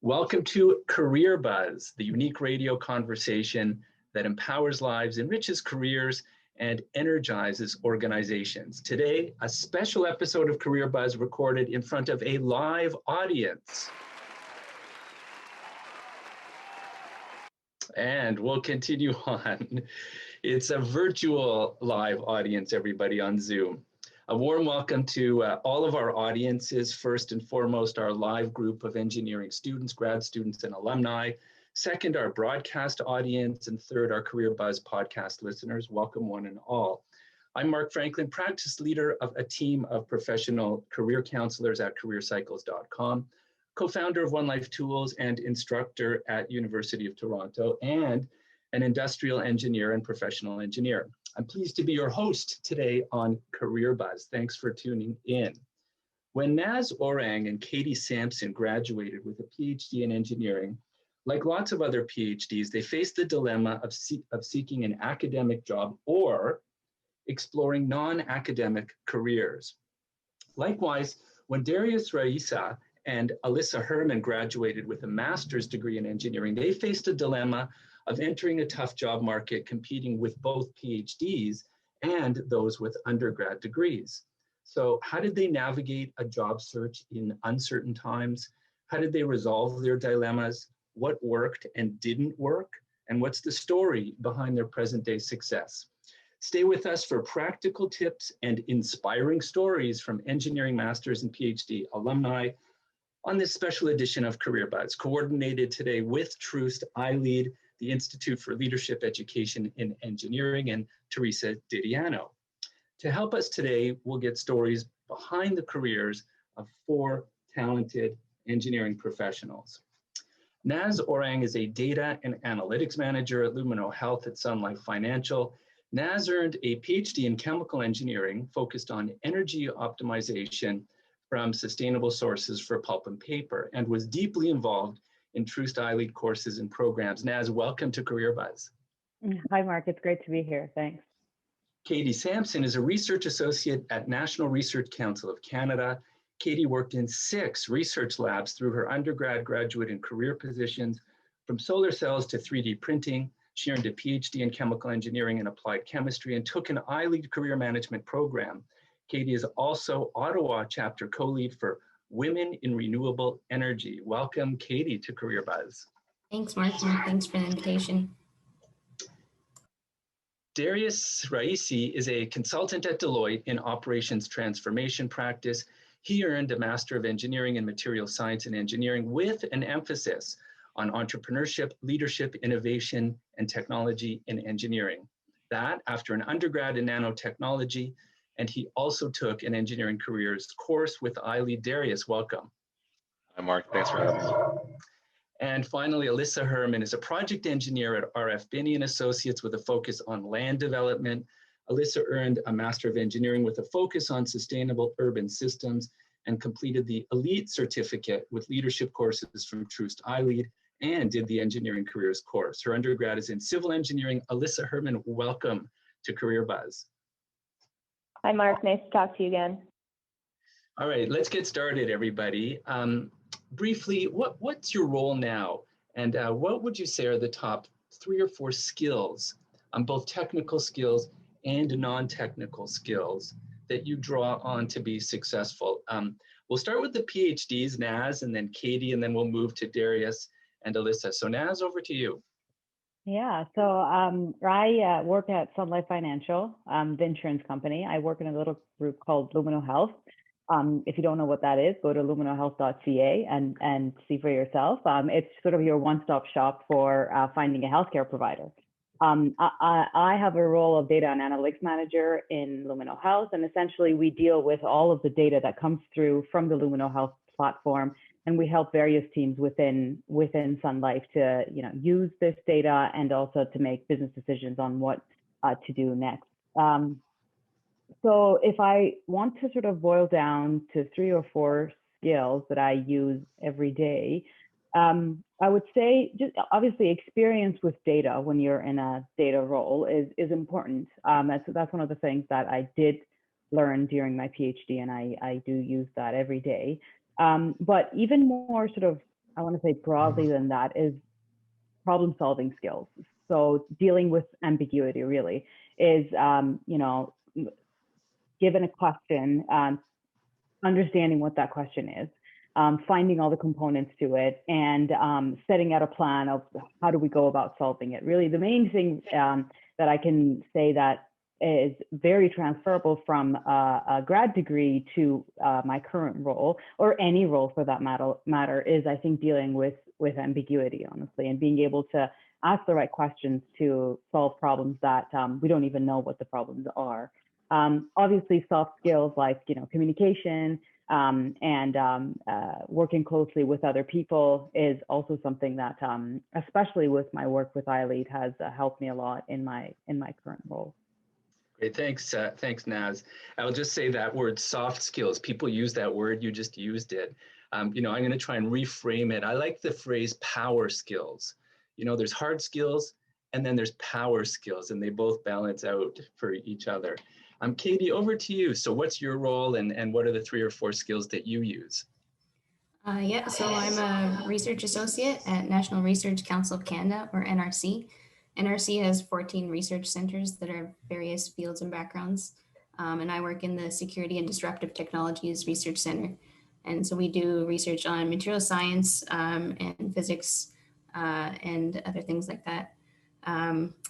Welcome to Career Buzz, the unique radio conversation that empowers lives, enriches careers, and energizes organizations. Today, a special episode of Career Buzz recorded in front of a live audience. And we'll continue on. It's a virtual live audience, everybody, on Zoom. A warm welcome to all of our audiences. First and foremost, our live group of engineering students, grad students, and alumni. Second, our broadcast audience. And third, our Career Buzz podcast listeners. Welcome one and all. I'm Mark Franklin, practice leader of a team of professional career counselors at careercycles.com, co-founder of One Life Tools and instructor at University of Toronto, and an industrial engineer and professional engineer. I'm pleased to be your host today on Career Buzz. Thanks for tuning in. When Naz Orang and Katie Sampson graduated with a PhD in engineering, like lots of other PhDs, they faced the dilemma of seeking an academic job or exploring non-academic careers. Likewise, when Darius, Raisi, and Alyssa Herman graduated with a master's degree in engineering, they faced a dilemma of entering a tough job market, competing with both PhDs and those with undergrad degrees. So how did they navigate a job search in uncertain times? How did they resolve their dilemmas? What worked and didn't work? And what's the story behind their present day success? Stay with us for practical tips and inspiring stories from engineering masters and PhD alumni on this special edition of Career Buzz, coordinated today with Troost. I lead the Institute for Leadership Education in Engineering, and Teresa Didiano. To help us today, we'll get stories behind the careers of four talented engineering professionals. Naz Orang is a data and analytics manager at Lumino Health at Sun Life Financial. Naz earned a PhD in chemical engineering focused on energy optimization from sustainable sources for pulp and paper, and was deeply involved in Troost iLead courses and programs. Naz, welcome to Career Buzz. Hi, Mark. It's great to be here. Thanks. Katie Sampson is a research associate at National Research Council of Canada. Katie worked in 6 research labs through her undergrad, graduate, and career positions, from solar cells to 3D printing. She earned a PhD in chemical engineering and applied chemistry and took an iLead career management program. Katie is also Ottawa chapter co-lead for Women in Renewable Energy. Welcome, Katie, to Career Buzz. Thanks, Mark. Thanks for the invitation. Darius Raisi is a consultant at Deloitte in operations transformation practice. He earned a Master of Engineering in Material Science and Engineering with an emphasis on entrepreneurship, leadership, innovation, and technology in engineering. That after an undergrad in nanotechnology, and he also took an engineering careers course with iLead. Darius, welcome. Hi, Mark. Thanks for having me. And finally, Alyssa Herman is a project engineer at RF Binnie and Associates with a focus on land development. Alyssa earned a Master of Engineering with a focus on sustainable urban systems and completed the Elite Certificate with leadership courses from Troost iLead and did the engineering careers course. Her undergrad is in civil engineering. Alyssa Herman, welcome to Career Buzz. Hi, Mark. Nice to talk to you again. All right, let's get started, everybody. Briefly, what's your role now? And what would you say are the top 3 or 4 skills, both technical skills and non-technical skills, that you draw on to be successful? We'll start with the PhDs, Naz, and then Katie, and then we'll move to Darius and Alyssa. So Naz, over to you. Yeah, so I work at Sun Life Financial, the insurance company. I work in a little group called Lumino Health. If you don't know what that is, go to luminohealth.ca and see for yourself. It's sort of your one-stop shop for finding a healthcare provider. I have a role of data and analytics manager in Lumino Health, and essentially we deal with all of the data that comes through from the Lumino Health platform, and we help various teams within Sun Life to use this data and also to make business decisions on what to do next. So if I want to sort of boil down to 3 or 4 skills that I use every day, I would say just obviously experience with data when you're in a data role is important. That's one of the things that I did learn during my PhD, and I do use that every day. But even more sort of I want to say broadly than that, is problem solving skills. So dealing with ambiguity really is, you know, given a question, understanding what that question is, finding all the components to it, and setting out a plan of how do we go about solving it. Really, the main thing that I can say that is very transferable from a grad degree to my current role, or any role for that matter, is I think dealing with ambiguity, honestly, and being able to ask the right questions to solve problems that we don't even know what the problems are. Obviously, soft skills like, you know, communication and working closely with other people is also something that, especially with my work with iLead, has helped me a lot in my current role. Great, thanks, thanks, Naz. I'll just say that word, soft skills. People use that word, you just used it. You know, I'm going to try and reframe it. I like the phrase power skills. You know, there's hard skills and then there's power skills, and they both balance out for each other. Katie, over to you. So what's your role, and what are the 3 or 4 skills that you use? Yeah, so I'm a research associate at National Research Council of Canada, or NRC. NRC has 14 research centers that are various fields and backgrounds. And I work in the Security and Disruptive Technologies Research Center. And so we do research on material science and physics and other things like that.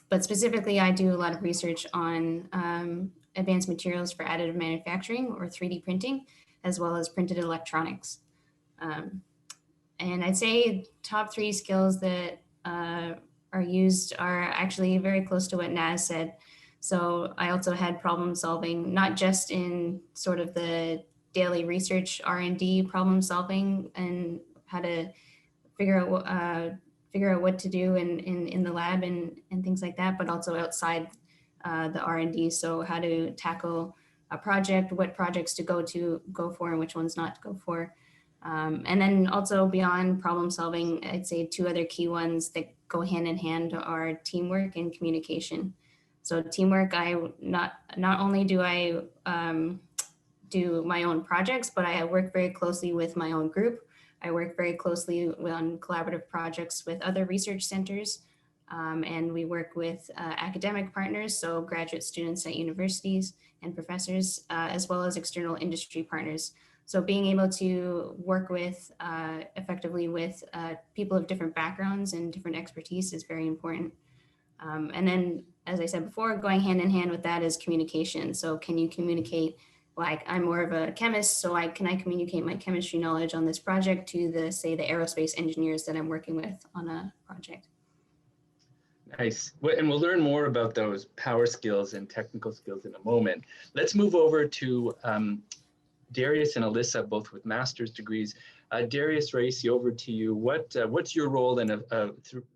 But specifically, I do a lot of research on advanced materials for additive manufacturing, or 3D printing, as well as printed electronics. And I'd say top 3 skills that are used are actually very close to what Naz said. So I also had problem solving, not just in sort of the daily research R&D problem solving and how to figure out what to do in the lab and things like that, but also outside the R&D. So how to tackle a project, what projects to go for and which ones not to go for. And then also beyond problem solving, I'd say 2 other key ones that go hand in hand are teamwork and communication. So teamwork, I not only do I do my own projects, but I work very closely with my own group. I work very closely on collaborative projects with other research centers. And we work with academic partners, so graduate students at universities and professors, as well as external industry partners. So being able to work with effectively with people of different backgrounds and different expertise is very important. And then, as I said before, going hand in hand with that is communication. So can you communicate, like I'm more of a chemist, so can I communicate my chemistry knowledge on this project to say the aerospace engineers that I'm working with on a project? Nice. And we'll learn more about those power skills and technical skills in a moment. Let's move over to Darius and Alyssa, both with master's degrees. Darius, Raisi, over to you. What's your role in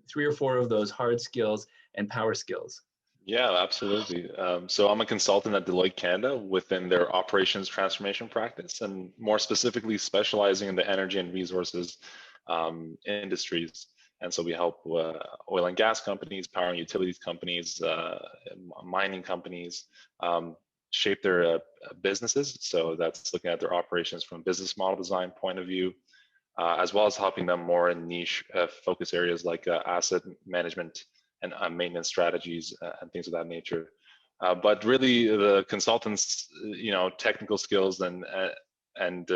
3 or 4 of those hard skills and power skills? Yeah, absolutely. So I'm a consultant at Deloitte Canada within their operations transformation practice, and more specifically specializing in the energy and resources industries. And so we help oil and gas companies, power and utilities companies, mining companies, shape their businesses. So that's looking at their operations from a business model design point of view, as well as helping them more in niche focus areas like asset management and maintenance strategies and things of that nature. But really, the consultants, technical skills and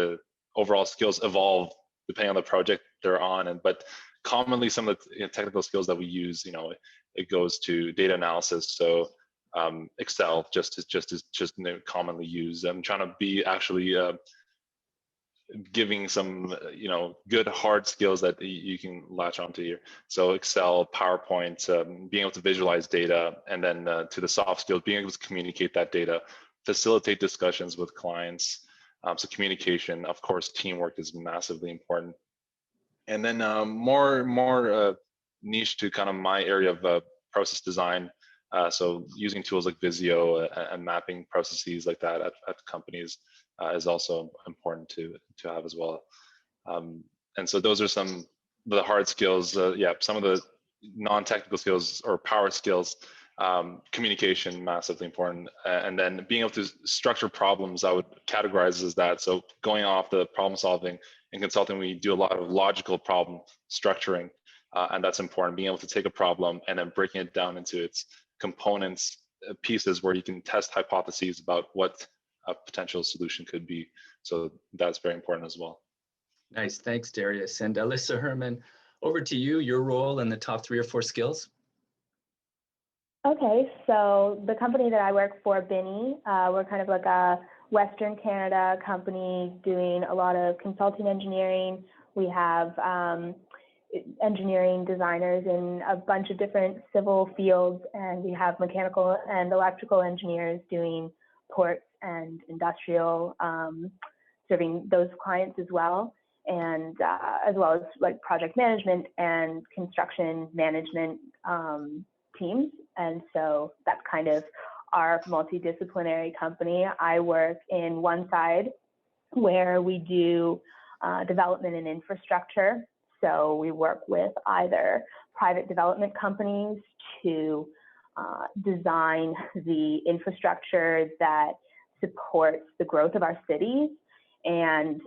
overall skills evolve depending on the project they're on. But commonly, some of the technical skills that we use, it goes to data analysis. So Excel just commonly used. I'm trying to be actually giving some good hard skills that you can latch onto here. So Excel, PowerPoint, being able to visualize data, and then to the soft skills, being able to communicate that data, facilitate discussions with clients. So communication, of course, teamwork is massively important. And then more niche to kind of my area of process design. So using tools like Visio and mapping processes like that at companies is also important to have as well. And so those are some of the hard skills. Some of the non-technical skills or power skills Communication, massively important. And then being able to structure problems, I would categorize as that. So going off the problem solving in consulting, we do a lot of logical problem structuring. And that's important, being able to take a problem and then breaking it down into its components, pieces where you can test hypotheses about what a potential solution could be. So that's very important as well. Nice, thanks, Darius. And Alyssa Herman, over to you, your role and the top 3 or 4 skills. Okay, so the company that I work for, Binnie, we're kind of like a Western Canada company doing a lot of consulting engineering. We have engineering designers in a bunch of different civil fields, and we have mechanical and electrical engineers doing ports and industrial, serving those clients as well. And as well as like project management and construction management teams. And so that's kind of our multidisciplinary company. I work in one side where we do development and infrastructure. So we work with either private development companies to design the infrastructure that supports the growth of our cities. And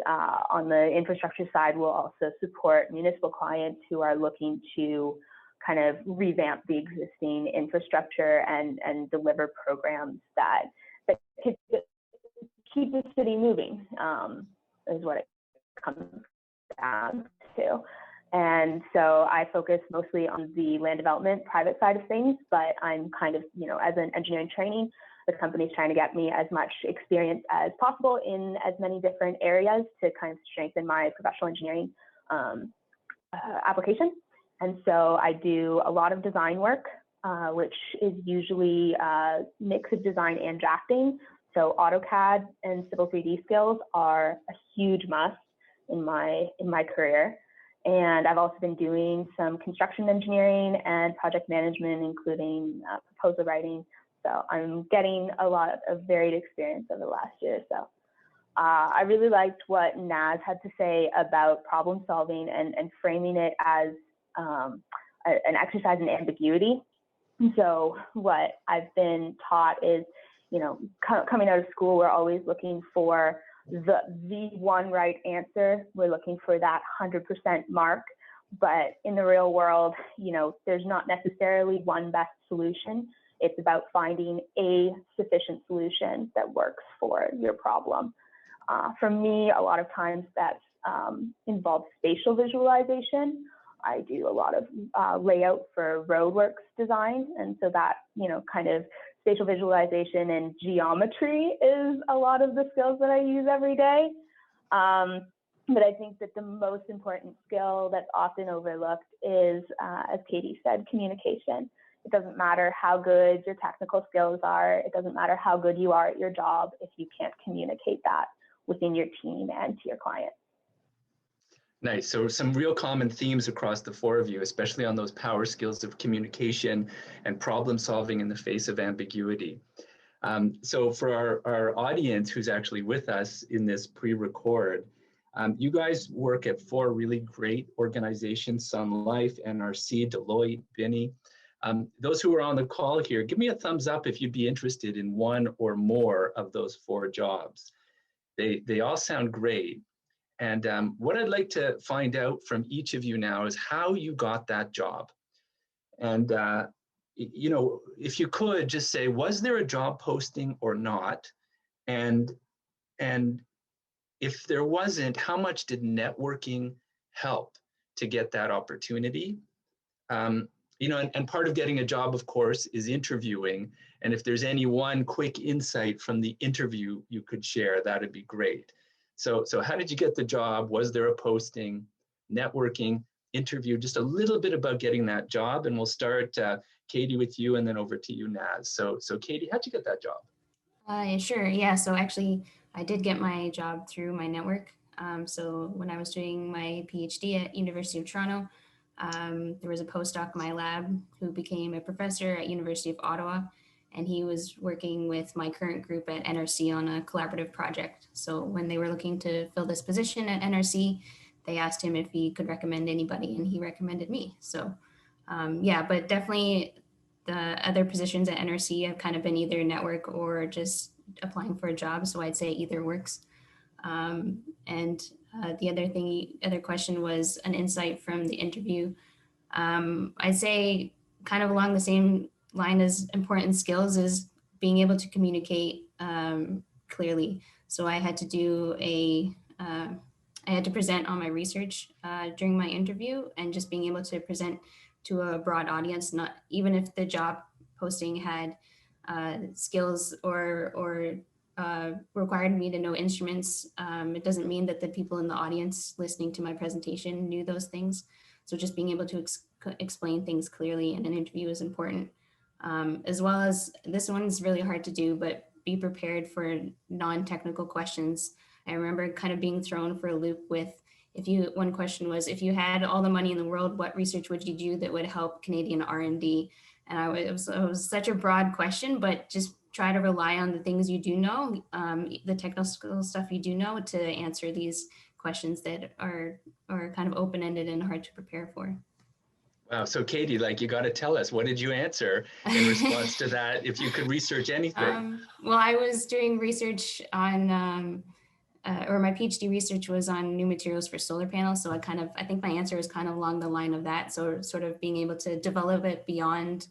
on the infrastructure side, we'll also support municipal clients who are looking to kind of revamp the existing infrastructure and deliver programs that keep the city moving, is what it comes down to. And so I focus mostly on the land development private side of things, but I'm kind of, as an engineering training, the company's trying to get me as much experience as possible in as many different areas to kind of strengthen my professional engineering application. And so I do a lot of design work, which is usually a mix of design and drafting. So AutoCAD and Civil 3D skills are a huge must in my career. And I've also been doing some construction engineering and project management, including proposal writing. So I'm getting a lot of varied experience over the last year or so. I really liked what Naz had to say about problem solving and framing it as an exercise in ambiguity. So what I've been taught is, coming out of school, we're always looking for the one right answer. We're looking for that 100% mark. But in the real world, there's not necessarily one best solution. It's about finding a sufficient solution that works for your problem. For me, a lot of times that involves spatial visualization. I do a lot of layout for roadworks design. And so that, kind of spatial visualization and geometry is a lot of the skills that I use every day. But I think that the most important skill that's often overlooked is, as Katie said, communication. It doesn't matter how good your technical skills are. It doesn't matter how good you are at your job if you can't communicate that within your team and to your client. Nice. So some real common themes across the 4 of you, especially on those power skills of communication and problem solving in the face of ambiguity. So for our audience who's actually with us in this pre-record, you guys work at 4 really great organizations: Sun Life, NRC, Deloitte, Binnie. Those who are on the call here, give me a thumbs up if you'd be interested in one or more of those 4 jobs. They all sound great. And what I'd like to find out from each of you now is how you got that job. And, if you could just say, was there a job posting or not? And if there wasn't, how much did networking help to get that opportunity? And part of getting a job, of course, is interviewing. And if there's any one quick insight from the interview you could share, that'd be great. So how did you get the job? Was there a posting, networking, interview? Just a little bit about getting that job. And we'll start, Katie, with you, and then over to you, Naz. So Katie, how'd you get that job? Sure. Yeah. So actually, I did get my job through my network. So when I was doing my PhD at University of Toronto, there was a postdoc in my lab who became a professor at University of Ottawa, and he was working with my current group at NRC on a collaborative project. So when they were looking to fill this position at NRC, they asked him if he could recommend anybody, and he recommended me. So yeah, but definitely the other positions at NRC have kind of been either network or just applying for a job. So I'd say either works. The other question was an insight from the interview. I'd say kind of along the same line as important skills is being able to communicate clearly. So I had to I had to present on my research during my interview, and just being able to present to a broad audience, not even if the job posting had skills or required me to know instruments. It doesn't mean that the people in the audience listening to my presentation knew those things. So just being able to explain things clearly in an interview is important. As well as, this one's really hard to do, but be prepared for non-technical questions. I remember kind of being thrown for a loop with, one question was, if you had all the money in the world, what research would you do that would help Canadian R&D? And it was such a broad question, but just try to rely on the things you do know, the technical stuff you do know, to answer these questions that are kind of open-ended and hard to prepare for. Wow. So Katie, like, you got to tell us, what did you answer in response to that? If you could research anything. Well, I was doing research on, or my PhD research was on new materials for solar panels. So I think my answer was kind of along the line of that. So sort of being able to develop it beyond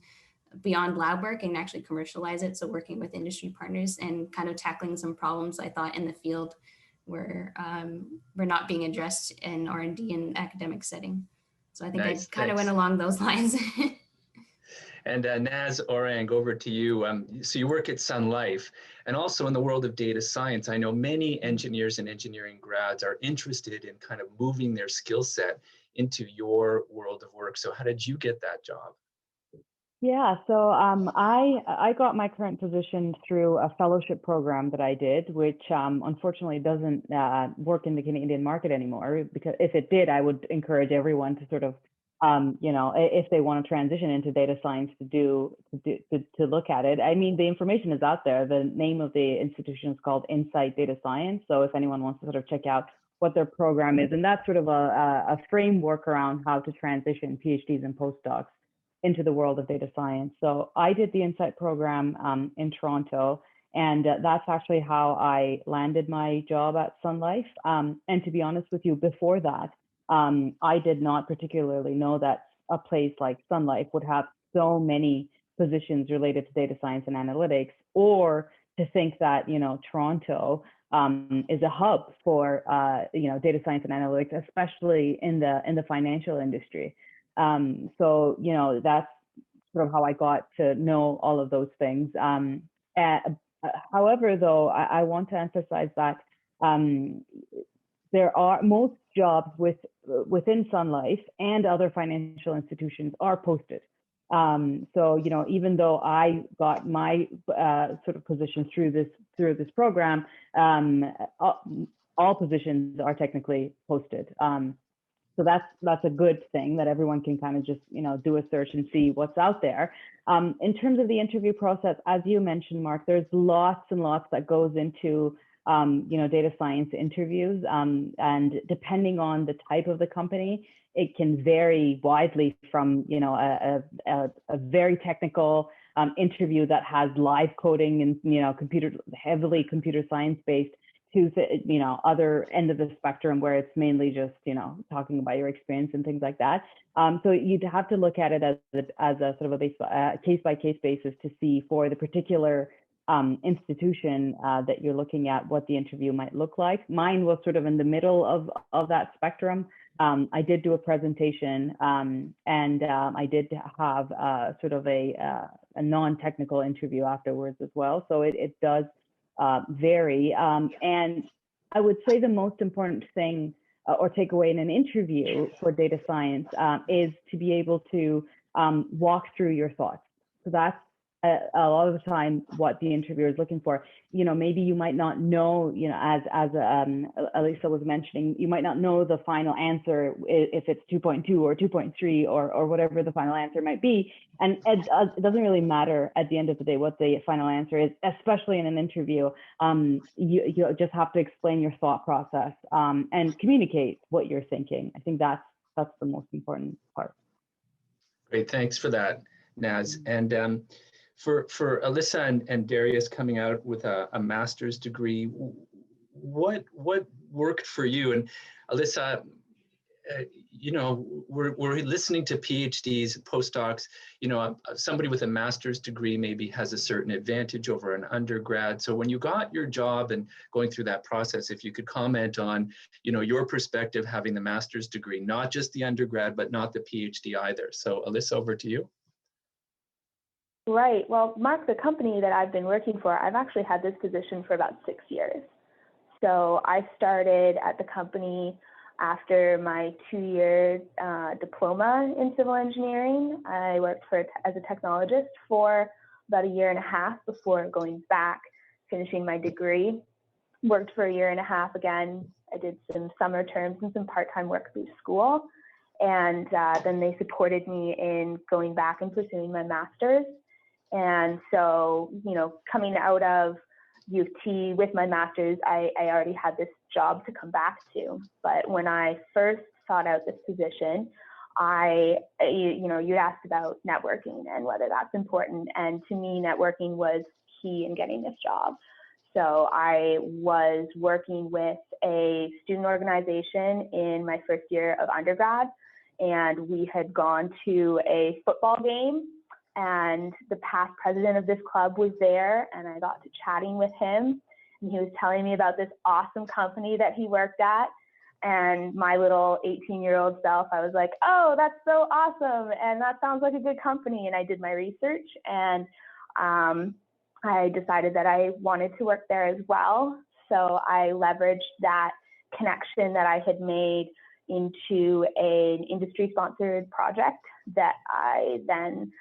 lab work and actually commercialize it. So working with industry partners and kind of tackling some problems I thought in the field were not being addressed in R&D and academic setting. So I think Nice, I kind of went along those lines. And Naz Orang, over to you. So you work at Sun Life, and also in the world of data science. I know many engineers and engineering grads are interested in kind of moving their skill set into your world of work. So how did you get that job? Yeah, so I got my current position through a fellowship program that I did, which unfortunately doesn't work in the Canadian market anymore, because if it did, I would encourage everyone to sort of, if they want to transition into data science, to look at it. I mean, the information is out there. The name of the institution is called Insight Data Science. So if anyone wants to sort of check out what their program is, and that's sort of a framework around how to transition PhDs and postdocs into the world of data science. So I did the Insight program in Toronto, and that's actually how I landed my job at Sun Life. And to be honest with you, before that, I did not particularly know that a place like Sun Life would have so many positions related to data science and analytics, or to think that, Toronto is a hub for, data science and analytics, especially in the financial industry. So, that's sort of how I got to know all of those things. However, though, I want to emphasize that there are most jobs within Sun Life and other financial institutions are posted. So, even though I got my sort of position through this program, all positions are technically posted. So that's a good thing, that everyone can kind of just, do a search and see what's out there. In terms of the interview process, as you mentioned, Mark, there's lots and lots that goes into, data science interviews. And depending on the type of the company, it can vary widely from, a very technical interview that has live coding and, heavily computer science based, to other end of the spectrum where it's mainly just talking about your experience and things like that. So you'd have to look at it as a sort of a case by case basis to see for the particular institution that you're looking at what the interview might look like. Mine was sort of in the middle of that spectrum. I did do a presentation, and I did have sort of a non-technical interview afterwards as well. So it does vary. And I would say the most important thing or takeaway in an interview for data science is to be able to walk through your thoughts. So that's a lot of the time what the interviewer is looking for. Maybe you might not know, as Alyssa was mentioning, you might not know the final answer if it's 2.2 or 2.3 or whatever the final answer might be. And it doesn't really matter at the end of the day what the final answer is, especially in an interview. You just have to explain your thought process and communicate what you're thinking. I think that's the most important part. Great, thanks for that. Naz. And for Alyssa and Darius coming out with a master's degree, what worked for you? And Alyssa, you know, we're listening to PhDs, postdocs, you know, somebody with a master's degree maybe has a certain advantage over an undergrad. So when you got your job and going through that process, if you could comment on, you know, your perspective having the master's degree, not just the undergrad, but not the PhD either. So Alyssa, over to you. Right. Well, Mark, the company that I've been working for, I've actually had this position for about 6 years. So I started at the company after my 2-year diploma in civil engineering. I worked as a technologist for about 1.5 years before going back, finishing my degree. Worked for 1.5 years again. I did some summer terms and some part-time work through school. And then they supported me in going back and pursuing my master's. And so, you know, coming out of U of T with my master's, I already had this job to come back to. But when I first sought out this position, you asked about networking and whether that's important. And to me, networking was key in getting this job. So I was working with a student organization in my first year of undergrad, and we had gone to a football game, and the past president of this club was there, and I got to chatting with him, and he was telling me about this awesome company that he worked at. And my little 18-year-old self, I was like, oh, that's so awesome, and that sounds like a good company. And I did my research, and I decided that I wanted to work there as well. So I leveraged that connection that I had made into an industry-sponsored project that I then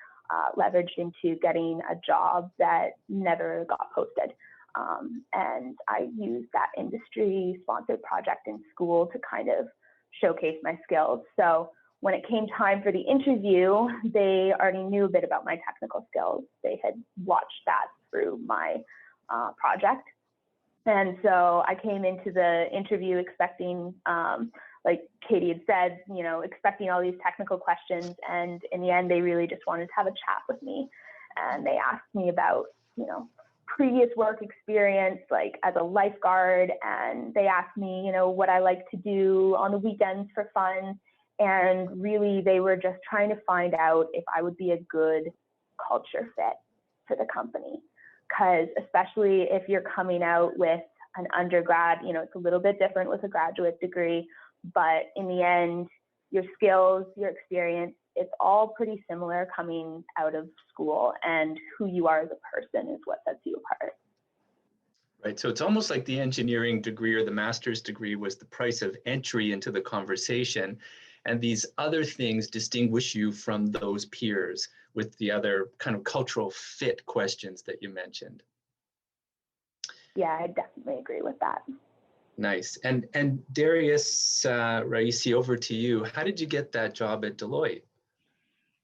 leveraged into getting a job that never got posted. And I used that industry-sponsored project in school to kind of showcase my skills. So when it came time for the interview, they already knew a bit about my technical skills. They had watched that through my project. And so I came into the interview expecting, like Katie had said, you know, expecting all these technical questions. And in the end, they really just wanted to have a chat with me. And they asked me about, you know, previous work experience, like as a lifeguard. And they asked me, you know, what I like to do on the weekends for fun. And really, they were just trying to find out if I would be a good culture fit for the company. Because especially if you're coming out with an undergrad, you know, it's a little bit different with a graduate degree, but in the end, your skills, your experience, it's all pretty similar coming out of school, and who you are as a person is what sets you apart. Right, so it's almost like the engineering degree or the master's degree was the price of entry into the conversation, and these other things distinguish you from those peers with the other kind of cultural fit questions that you mentioned. Yeah, I definitely agree with that. Nice. And Darius, Raisi, over to you. How did you get that job at Deloitte?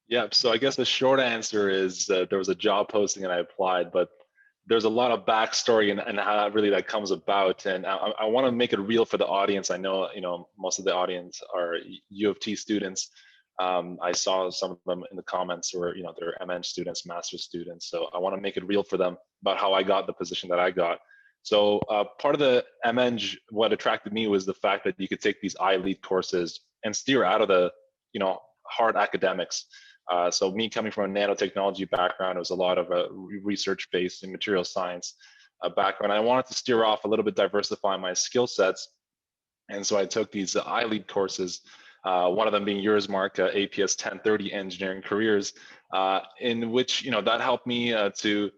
Yeah, so I guess the short answer is there was a job posting and I applied, but there's a lot of backstory and how that really that comes about. And I want to make it real for the audience. I know, you know, most of the audience are U of T students. I saw some of them in the comments where, you know, they're MEng students, master's students. So I want to make it real for them about how I got the position that I got. So part of the MEng, what attracted me was the fact that you could take these I-lead courses and steer out of the, you know, hard academics. So me coming from a nanotechnology background, it was a lot of research-based in material science background. I wanted to steer off a little bit, diversify my skill sets. And so I took these I-lead courses, one of them being yours, Mark, APS 1030 Engineering Careers, in which, you know, that helped me to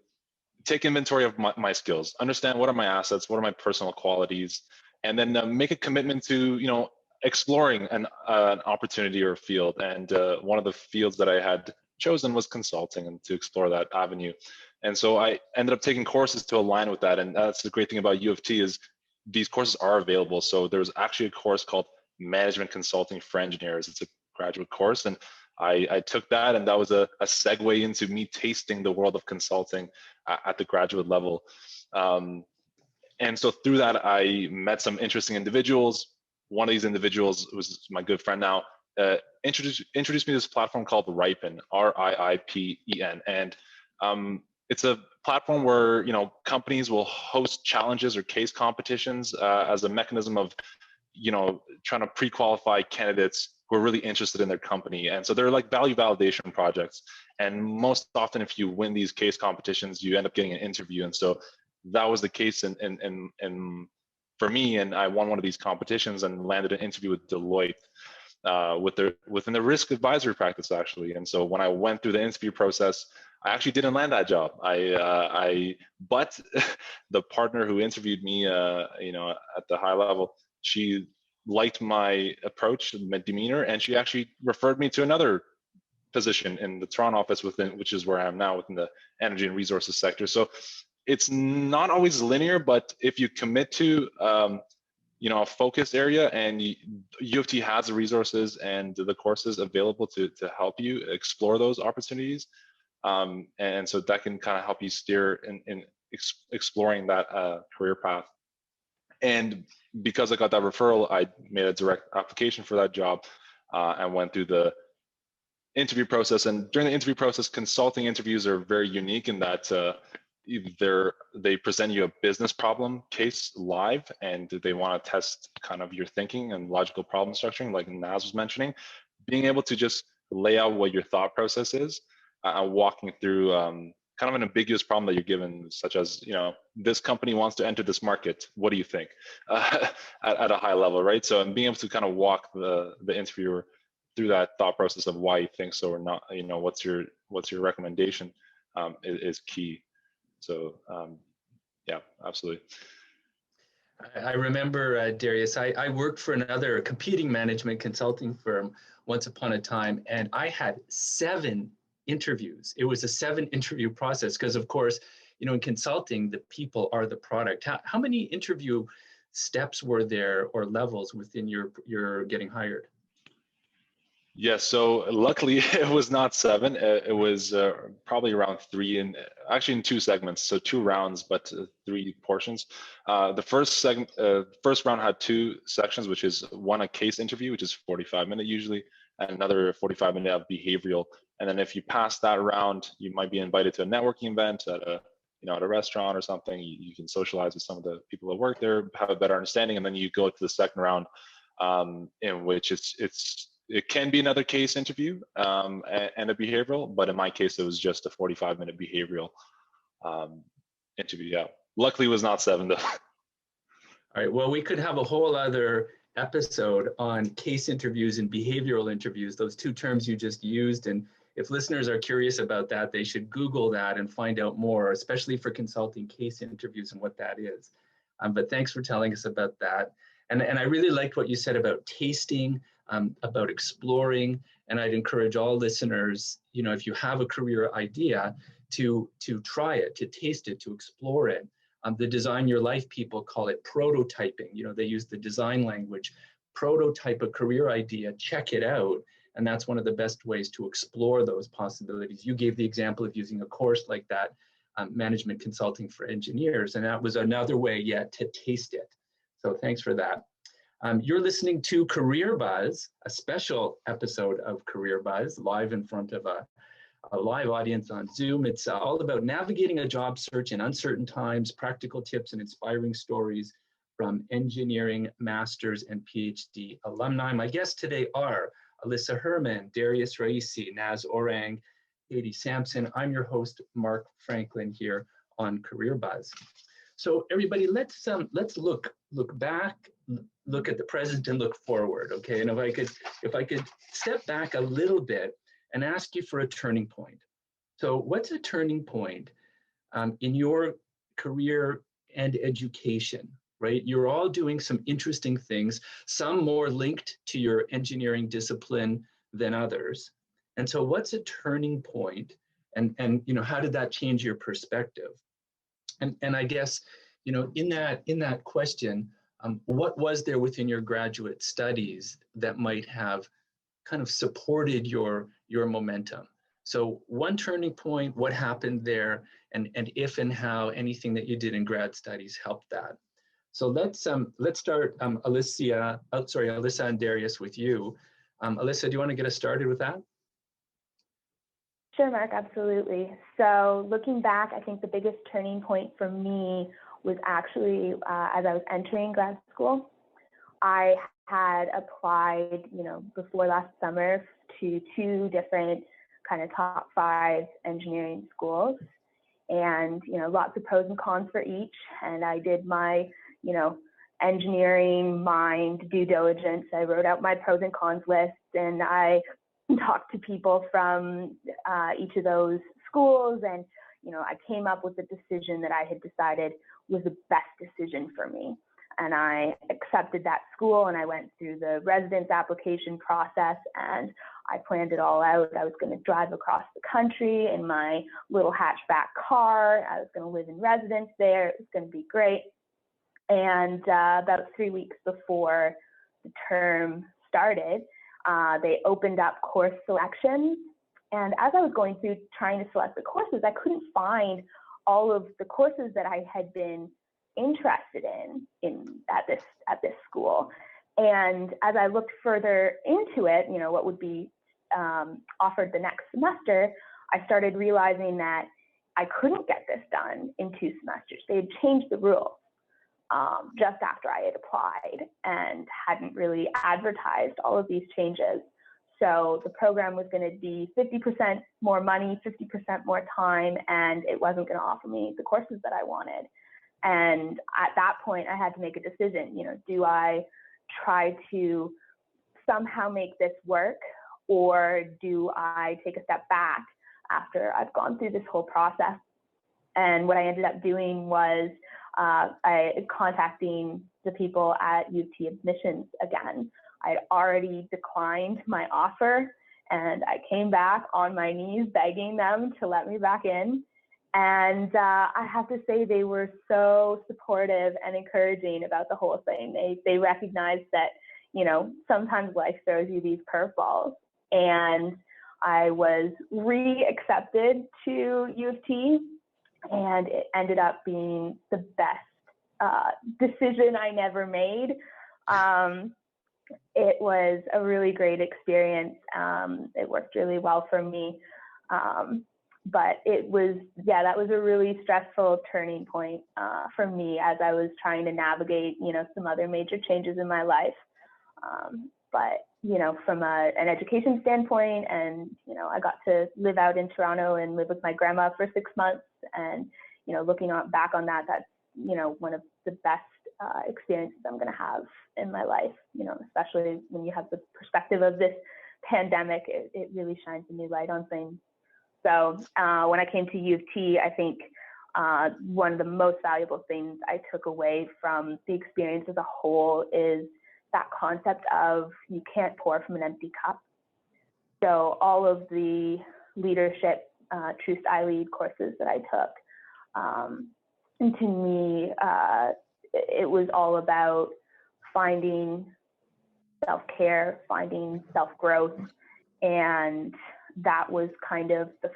take inventory of my skills, understand what are my assets, what are my personal qualities, and then make a commitment to, you know, exploring an opportunity or a field. And one of the fields that I had chosen was consulting, and to explore that avenue. And so I ended up taking courses to align with that. And that's the great thing about U of T is these courses are available. So there's actually a course called Management Consulting for Engineers. It's a graduate course. And I took that, and that was a segue into me tasting the world of consulting at the graduate level. And so through that, I met some interesting individuals. One of these individuals, who's my good friend now, introduced me to this platform called Ripen, RIIPEN, and it's a platform where companies will host challenges or case competitions as a mechanism of trying to pre-qualify candidates who are really interested in their company. And so they're like value validation projects. And most often, if you win these case competitions, you end up getting an interview. And so that was the case in for me, and I won one of these competitions and landed an interview with Deloitte within the risk advisory practice, actually. And so when I went through the interview process, I actually didn't land that job. But the partner who interviewed me, at the high level, she liked my approach, my demeanor, and she actually referred me to another position in the Toronto office which is where I am now, within the energy and resources sector. So it's not always linear, but if you commit to a focus area, and U of T has the resources and the courses available to help you explore those opportunities, and so that can kind of help you steer in exploring that career path. And because I got that referral, I made a direct application for that job and went through the interview process. And during the interview process, consulting interviews are very unique in that they present you a business problem case live, and they want to test kind of your thinking and logical problem structuring, like Naz was mentioning. Being able to just lay out what your thought process is, walking through kind of an ambiguous problem that you're given, such as, this company wants to enter this market. What do you think? At a high level, right? So, and being able to kind of walk the interviewer through that thought process of why you think so or not, what's your recommendation, is key. So, yeah, absolutely. I remember, Darius, I worked for another competing management consulting firm once upon a time, and I had 7 interviews. It was a 7-interview process because, of course, in consulting, the people are the product. How many interview steps were there, or levels within your getting hired? Yes, so luckily it was not 7. It was probably around 3, and actually in 2 segments, so 2 rounds, but 3 portions. The first round had 2 sections, which is one a case interview, which is 45-minute usually, and another 45-minute of behavioral. And then if you pass that round, you might be invited to a networking event at a restaurant or something. You can socialize with some of the people that work there, have a better understanding, and then you go to the second round, in which it can be another case interview and a behavioral, but in my case, it was just a 45-minute behavioral interview. Yeah, luckily it was not 7 though. All right, well, we could have a whole other episode on case interviews and behavioral interviews, those 2 terms you just used. And if listeners are curious about that, they should Google that and find out more, especially for consulting case interviews and what that is. But thanks for telling us about that. And I really liked what you said about tasting, about exploring, and I'd encourage all listeners, if you have a career idea, to try it, to taste it, to explore it. The Design Your Life people call it prototyping. They use the design language. Prototype a career idea, check it out, and that's one of the best ways to explore those possibilities. You gave the example of using a course like that, management consulting for engineers, and that was another way yet to taste it. So thanks for that. You're listening to Career Buzz, a special episode of Career Buzz, live in front of a live audience on Zoom. It's all about navigating a job search in uncertain times, practical tips and inspiring stories from engineering, masters, and PhD alumni. My guests today are Alyssa Herman, Darius Raisi, Naz Orang, Katie Sampson. I'm your host, Mark Franklin, here on Career Buzz. So everybody, let's look back, look at the present, and look forward. Okay, and if I could step back a little bit and ask you for a turning point. So what's a turning point in your career and education, right? You're all doing some interesting things, some more linked to your engineering discipline than others. And so what's a turning point, and how did that change your perspective? And I guess, in that question, what was there within your graduate studies that might have kind of supported your momentum? So one turning point, what happened there, and if and how anything that you did in grad studies helped that. So let's start, Alyssa and Darius, with you. Alyssa, do you want to get us started with that? Sure, Mark, absolutely. So looking back, I think the biggest turning point for me was actually as I was entering grad school. I had applied, before last summer to 2 different kind of top 5 engineering schools, and, lots of pros and cons for each. And I did my, engineering mind due diligence. I wrote out my pros and cons list, and I talked to people from each of those schools, and I came up with the decision that I had decided was the best decision for me. And I accepted that school, and I went through the residence application process, and I planned it all out. I was going to drive across the country in my little hatchback car. I was going to live in residence there. It was going to be great. And about 3 weeks before the term started, they opened up course selections. And as I was going through trying to select the courses, I couldn't find all of the courses that I had been interested in at this school. And as I looked further into it, what would be offered the next semester, I started realizing that I couldn't get this done in 2 semesters. They had changed the rules just after I had applied and hadn't really advertised all of these changes. So the program was going to be 50% more money, 50% more time, and it wasn't going to offer me the courses that I wanted. And at that point, I had to make a decision. Do I try to somehow make this work, or do I take a step back after I've gone through this whole process? And what I ended up doing was contacting the people at U of T admissions again. I had already declined my offer, and I came back on my knees begging them to let me back in. And I have to say, they were so supportive and encouraging about the whole thing. They recognized that, sometimes life throws you these curveballs. And I was re-accepted to U of T, and it ended up being the best decision I never made. It was a really great experience. It worked really well for me. But it was, that was a really stressful turning point for me as I was trying to navigate, some other major changes in my life. But, from an education standpoint, and, I got to live out in Toronto and live with my grandma for 6 months. And, looking back on that, that's, one of the best experiences I'm going to have in my life, especially when you have the perspective of this pandemic. It really shines a new light on things. So when I came to U of T, I think one of the most valuable things I took away from the experience as a whole is that concept of you can't pour from an empty cup. So all of the leadership, True Style Lead courses that I took, and to me, it was all about finding self-care, finding self-growth, and that was kind of the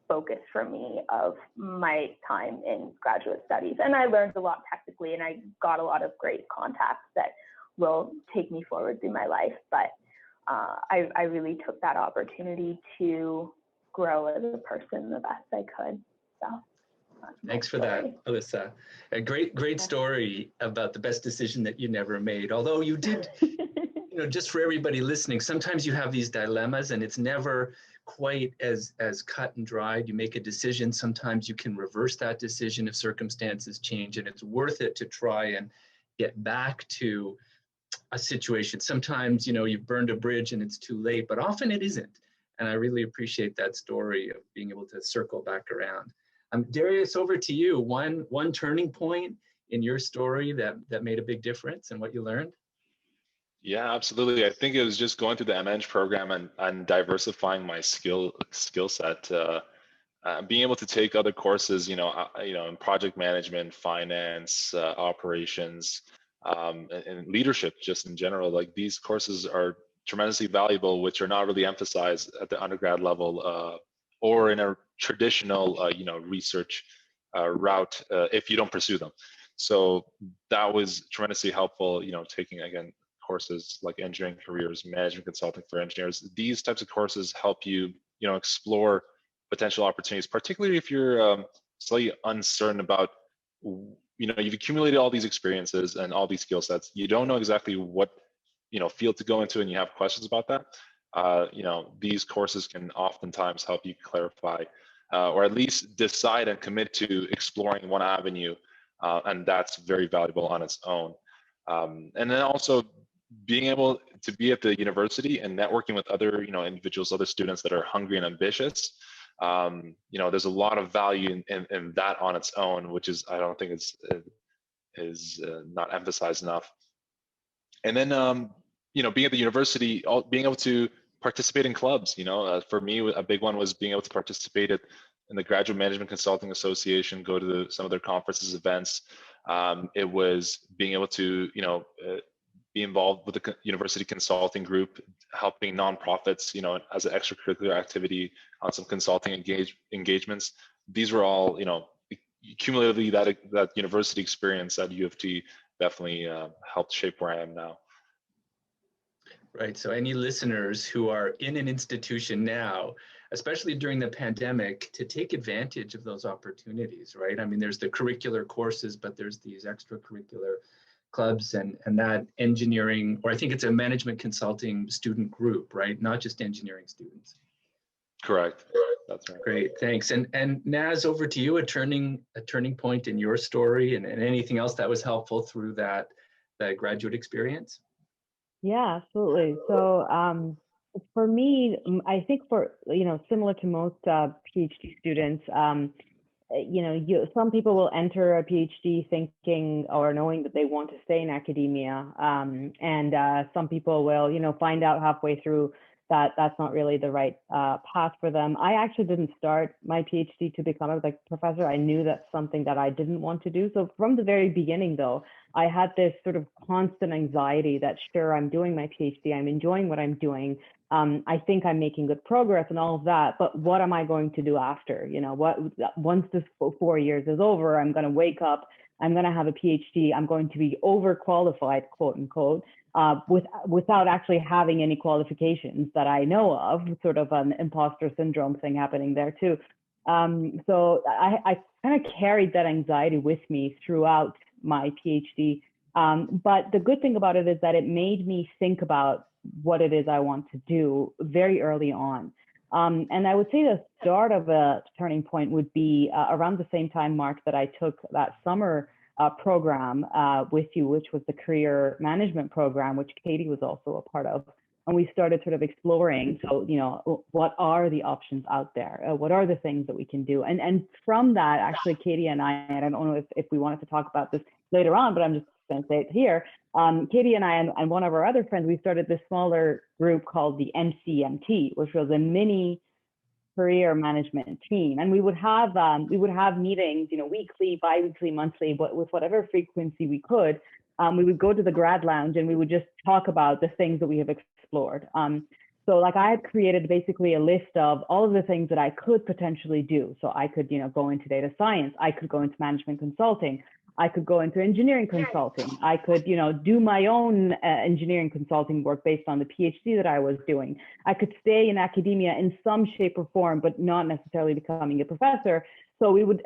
focus for me of my time in graduate studies. And I learned a lot technically, and I got a lot of great contacts that will take me forward through my life. But I really took that opportunity to grow as a person the best I could. So thanks for that, Alyssa. A great story about the best decision that you never made. Although you did, just for everybody listening, sometimes you have these dilemmas and it's never quite as cut and dried. You make a decision, sometimes you can reverse that decision if circumstances change, and it's worth it to try and get back to a situation. Sometimes, you've burned a bridge and it's too late, but often it isn't. And I really appreciate that story of being able to circle back around. Darius, over to you. One turning point in your story that made a big difference and what you learned? Yeah, absolutely. I think it was just going through the MEng program and diversifying my skill set, being able to take other courses, in project management, finance, operations, and leadership, just in general. Like, these courses are tremendously valuable, which are not really emphasized at the undergrad level or in a traditional, research route if you don't pursue them. So that was tremendously helpful, taking, again, courses like engineering careers, management consulting for engineers. These types of courses help you, explore potential opportunities, particularly if you're slightly uncertain about, you've accumulated all these experiences and all these skill sets. You don't know exactly what, field to go into, and you have questions about that. These courses can oftentimes help you clarify, or at least decide and commit to exploring one avenue, and that's very valuable on its own. And then also being able to be at the university and networking with other, individuals, other students that are hungry and ambitious. There's a lot of value in that on its own, which is, I don't think is not emphasized enough. And then, being at the university, being able to participate in clubs, for me, a big one was being able to participate in the Graduate Management Consulting Association, go to some of their conferences, events. It was being able to, be involved with the university consulting group, helping nonprofits, as an extracurricular activity on some consulting engagements. These were all, cumulatively that university experience at U of T definitely helped shape where I am now. Right. So any listeners who are in an institution now, especially during the pandemic, to take advantage of those opportunities, right? I mean, there's the curricular courses, but there's these extracurricular clubs and that engineering, or I think it's a management consulting student group, right? Not just engineering students. Correct. That's right. Great, thanks. And Naz, over to you, a turning point in your story and anything else that was helpful through that graduate experience. Yeah, absolutely. So for me, I think for, similar to most PhD students, some people will enter a PhD thinking or knowing that they want to stay in academia. And some people will, find out halfway through that that's not really the right path for them. I actually didn't start my PhD to become a professor. I knew that's something that I didn't want to do. So from the very beginning, though, I had this sort of constant anxiety that, sure, I'm doing my PhD, I'm enjoying what I'm doing. I think I'm making good progress and all of that, but what am I going to do after? Once this 4 years is over, I'm going to wake up, I'm going to have a PhD, I'm going to be overqualified, quote unquote, without actually having any qualifications that I know of, sort of an imposter syndrome thing happening there too. So I kind of carried that anxiety with me throughout my PhD. But the good thing about it is that it made me think about what it is I want to do very early on. And I would say the start of a turning point would be around the same time, Mark, that I took that summer program with you, which was the career management program, which Katie was also a part of. And we started sort of exploring, so, what are the options out there? What are the things that we can do? And from that, actually, Katie and I don't know if we wanted to talk about this later on, but I'm just going to say it here. Katie and I and one of our other friends, we started this smaller group called the MCMT, which was a mini career management team. And we would have meetings, weekly, bi-weekly, monthly, but with whatever frequency we could. We would go to the grad lounge and we would just talk about the things that we have explored. So I had created basically a list of all of the things that I could potentially do. So I could, go into data science. I could go into management consulting. I could go into engineering consulting. I could, do my own engineering consulting work based on the PhD that I was doing. I could stay in academia in some shape or form, but not necessarily becoming a professor. So we would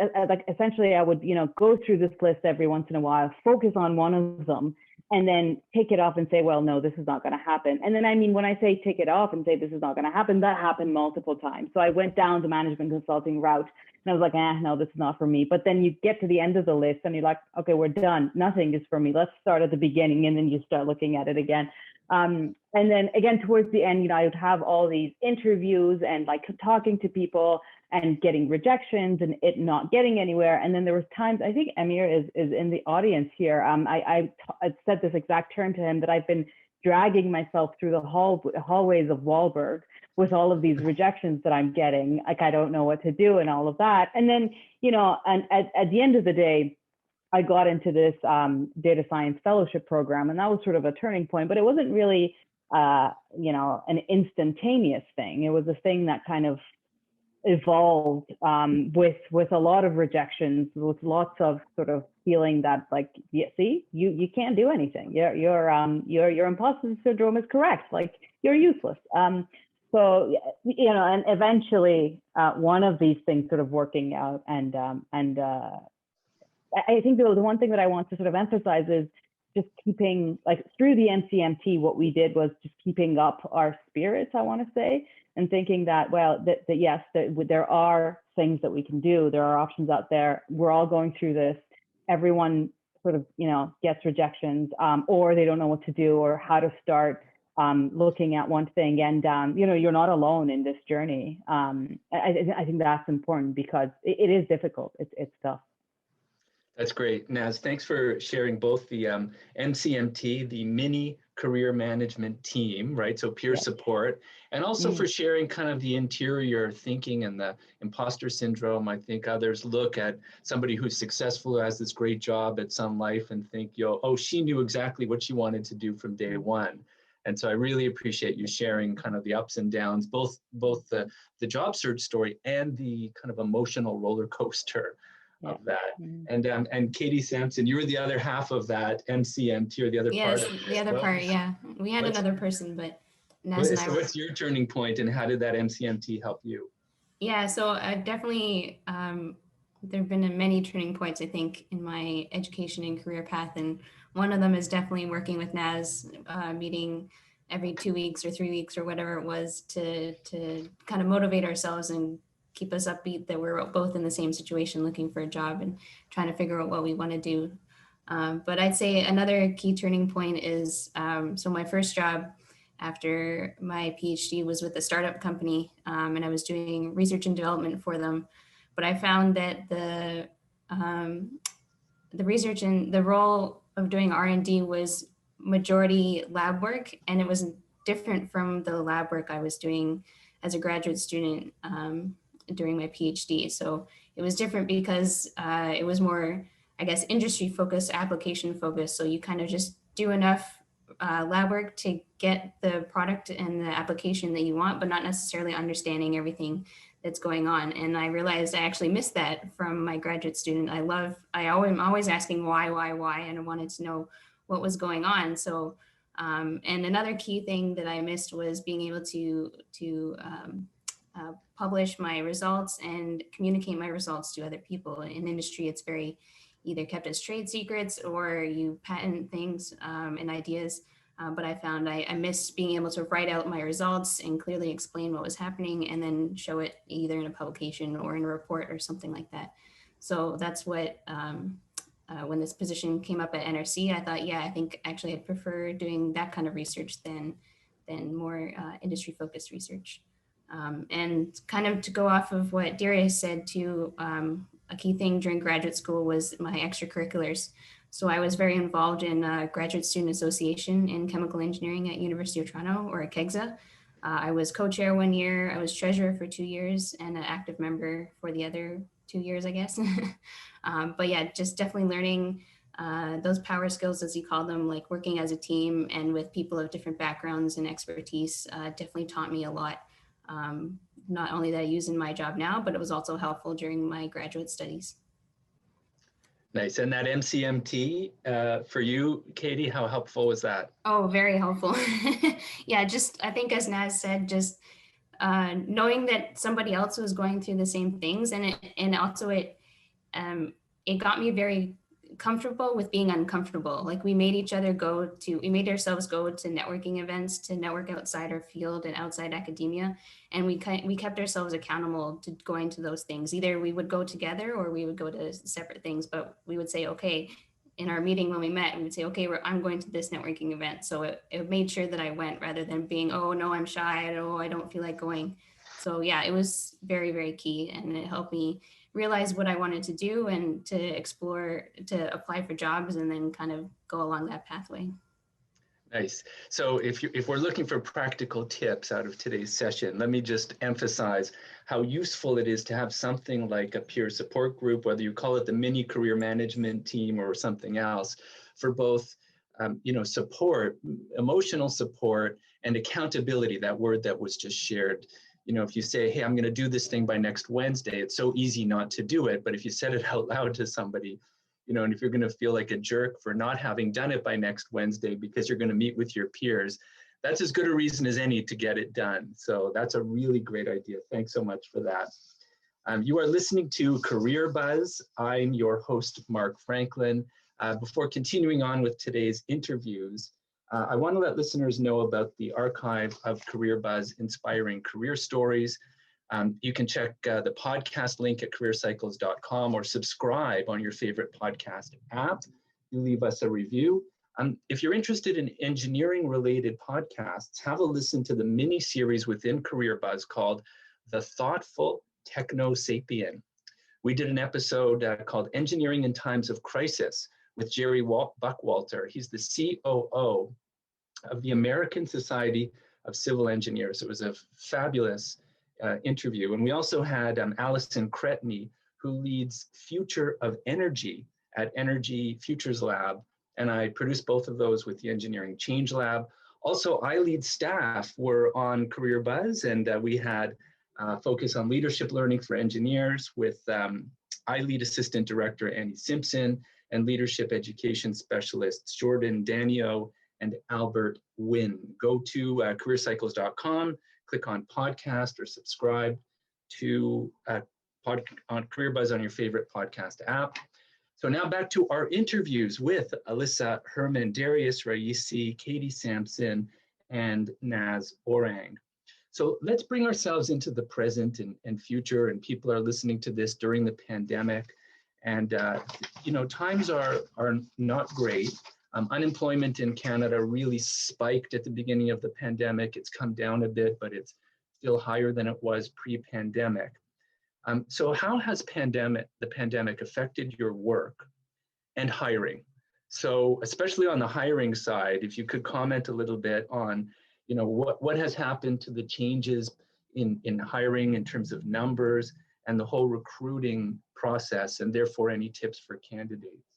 essentially, I would, go through this list every once in a while, focus on one of them, and then take it off and say, well, no, this is not going to happen. And then, I mean, when I say take it off and say this is not going to happen, that happened multiple times. So I went down the management consulting route and I was like, no, this is not for me. But then you get to the end of the list and you're like, okay, we're done. Nothing is for me. Let's start at the beginning. And then you start looking at it again. And then again, towards the end, I would have all these interviews and talking to people and getting rejections and it not getting anywhere. And then there was times, I think Amir is in the audience here. I said this exact term to him, that I've been dragging myself through the hallways of Wahlberg with all of these rejections that I'm getting. I don't know what to do and all of that. And then, and at the end of the day, I got into this data science fellowship program, and that was sort of a turning point, but it wasn't really, an instantaneous thing. It was a thing that kind of evolved with a lot of rejections, with lots of sort of feeling that like, yeah, see, you can't do anything. Your imposter syndrome is correct. Like you're useless. So you know, and eventually one of these things sort of working out, and I think the one thing that I want to sort of emphasize is just keeping, like through the MCMT, what we did was just keeping up our spirits, I want to say, and thinking that, well, that yes, there are things that we can do. There are options out there. We're all going through this. Everyone sort of, you know, gets rejections, or they don't know what to do or how to start looking at one thing. And, you know, you're not alone in this journey. I think that's important because it is difficult. It's tough. That's great. Naz, thanks for sharing both the MCMT, the mini career management team, right? So peer support, and also for sharing kind of the interior thinking and the imposter syndrome. I think others look at somebody who's successful, who has this great job at Sun Life and think, oh, she knew exactly what she wanted to do from day one. And so I really appreciate you sharing kind of the ups and downs, both the job search story and the kind of emotional roller coaster of that. And Katie Sampson, you were the other half of that MCMT, or the other part of it. Yes, the other part, yeah. We had another person, but Naz and I were. What's your turning point, and how did that MCMT help you? Yeah, so definitely, there have been many turning points, I think, in my education and career path. And one of them is definitely working with Naz, meeting every 2 weeks or 3 weeks or whatever it was to kind of motivate ourselves and keep us upbeat that we're both in the same situation, looking for a job and trying to figure out what we want to do. But I'd say another key turning point is, so my first job after my PhD was with a startup company, and I was doing research and development for them. But I found that the research and the role of doing R&D was majority lab work, and it was different from the lab work I was doing as a graduate student during my PhD. So it was different because it was more, I guess, industry focused, application focused. So you kind of just do enough lab work to get the product and the application that you want, but not necessarily understanding everything that's going on. And I realized I actually missed that from my graduate student. I'm always asking why, and I wanted to know what was going on. So, and another key thing that I missed was being able to publish my results and communicate my results to other people. In industry, it's very either kept as trade secrets or you patent things and ideas. But I found I missed being able to write out my results and clearly explain what was happening and then show it either in a publication or in a report or something like that. So that's what, when this position came up at NRC, I thought, yeah, I think actually I'd prefer doing that kind of research than more industry focused research. And kind of to go off of what Darius said too, a key thing during graduate school was my extracurriculars. So I was very involved in Graduate Student Association in Chemical Engineering at University of Toronto, or at KEGSA. I was co-chair 1 year, I was treasurer for 2 years, and an active member for the other 2 years, I guess. But yeah, just definitely learning those power skills, as you call them, like working as a team and with people of different backgrounds and expertise, definitely taught me a lot. Not only that I use in my job now, but it was also helpful during my graduate studies. Nice. And that MCMT for you, Katie, how helpful was that? Oh, very helpful. Yeah, just I think as Naz said, just knowing that somebody else was going through the same things, and also it got me very comfortable with being uncomfortable. Like we made ourselves go to networking events to network outside our field and outside academia, and we kept ourselves accountable to going to those things. Either we would go together or we would go to separate things, but we would say, okay, in our meeting when we met, we would say, okay, I'm going to this networking event. So it made sure that I went, rather than being, oh no, I'm shy, oh, I don't feel like going. So yeah, it was very, very key, and it helped me realize what I wanted to do and to explore, to apply for jobs, and then kind of go along that pathway. Nice. So if we're looking for practical tips out of today's session, let me just emphasize how useful it is to have something like a peer support group, whether you call it the mini career management team or something else, for both support, emotional support, and accountability, that word that was just shared You know, if you say, hey, I'm going to do this thing by next Wednesday, it's so easy not to do it. But if you said it out loud to somebody, you know, and if you're going to feel like a jerk for not having done it by next Wednesday because you're going to meet with your peers, that's as good a reason as any to get it done. So that's a really great idea. Thanks so much for that. You are listening to Career Buzz. I'm your host, Mark Franklin. Before continuing on with today's interviews, I want to let listeners know about the archive of Career Buzz Inspiring Career Stories. You can check the podcast link at careercycles.com or subscribe on your favorite podcast app. You leave us a review. If you're interested in engineering-related podcasts, have a listen to the mini-series within Career Buzz called The Thoughtful Technosapien. We did an episode called Engineering in Times of Crisis with Jerry Buckwalter. He's the COO of the American Society of Civil Engineers. It was a fabulous interview. And we also had Alison Cretney, who leads Future of Energy at Energy Futures Lab. And I produced both of those with the Engineering Change Lab. Also, iLead staff were on Career Buzz, and we had focus on leadership learning for engineers with iLead Assistant Director Annie Simpson and leadership education specialists Jordan Danio and Albert Wynn. Go to careercycles.com, click on podcast or subscribe to on Career Buzz on your favorite podcast app. So now back to our interviews with Alyssa Herman, Darius, Raisi, Katie Sampson, and Naz Orang. So let's bring ourselves into the present and future, and people are listening to this during the pandemic. And, you know, times are not great. Unemployment in Canada really spiked at the beginning of the pandemic. It's come down a bit, but it's still higher than it was pre-pandemic. So how has the pandemic affected your work and hiring? So especially on the hiring side, if you could comment a little bit on, you know, what has happened to the changes in hiring in terms of numbers and the whole recruiting process, and therefore any tips for candidates.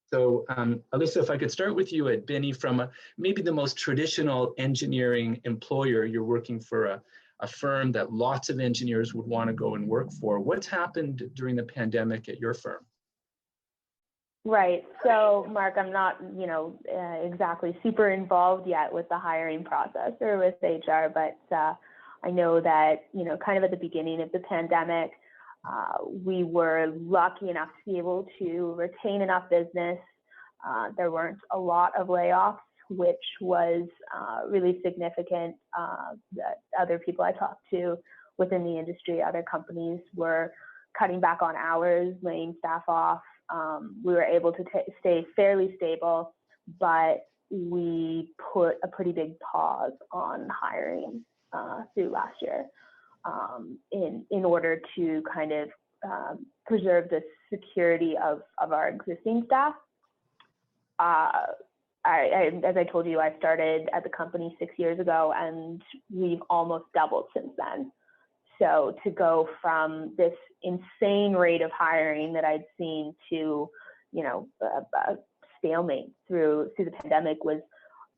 So Alyssa, if I could start with you at Binnie, from maybe the most traditional engineering employer. You're working for a firm that lots of engineers would want to go and work for. What's happened during the pandemic at your firm? Right. So, Mark, I'm not, you know, exactly super involved yet with the hiring process or with HR, but I know that, you know, kind of at the beginning of the pandemic, we were lucky enough to be able to retain enough business. There weren't a lot of layoffs, which was really significant. That other people I talked to within the industry, other companies were cutting back on hours, laying staff off. We were able to stay fairly stable, but we put a pretty big pause on hiring through last year in order to kind of preserve the security of our existing staff. As I told you, I started at the company 6 years ago, and we've almost doubled since then. So to go from this insane rate of hiring that I'd seen to, you know, a stalemate through the pandemic was